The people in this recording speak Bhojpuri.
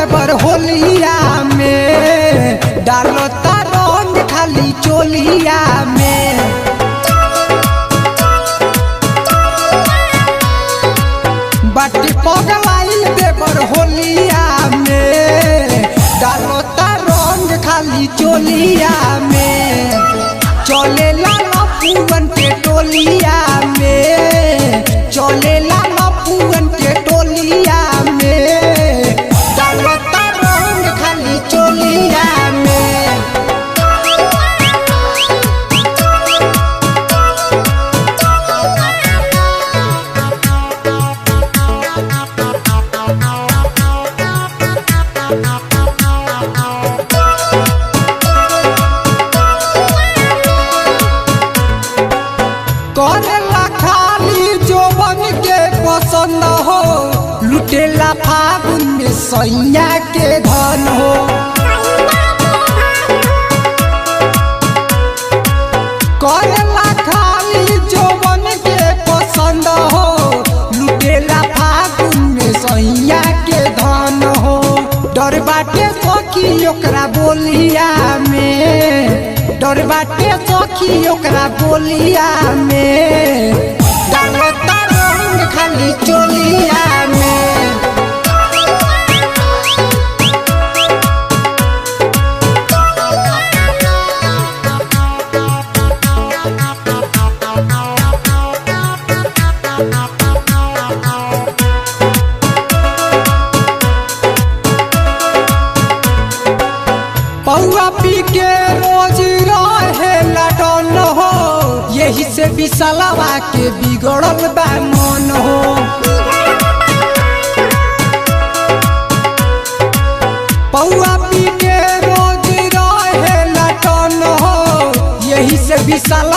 देवर होलिया में, डालो रंग खाली चोलिया में। बाटी पगलाइल देवर होलिया में, डालो रंग खाली चोलिया में। चले लाला पुअन के टोलिया में, चले लाला पुअन के टोलिया में, डालो रंग खाली चोलिया में। करेला खाली जोबन के पसंद हो, लुटेला फागुन में सैया के धन हो। करेला खाली जोबन के पसंद हो, लुटेला फागुन में सैया के धन हो। डर बाटे सखी ओकरा बोलिया में, डर बाटे सखी ओकरा बोलिया में, डालो रंग खाली चोलिया में। पौआ पी के रोज रहे लडन हो, यही से विशालवा के बिगड़ल बा मन हो। पौआ पी के रोज रहे लडन हो, यही से विशाल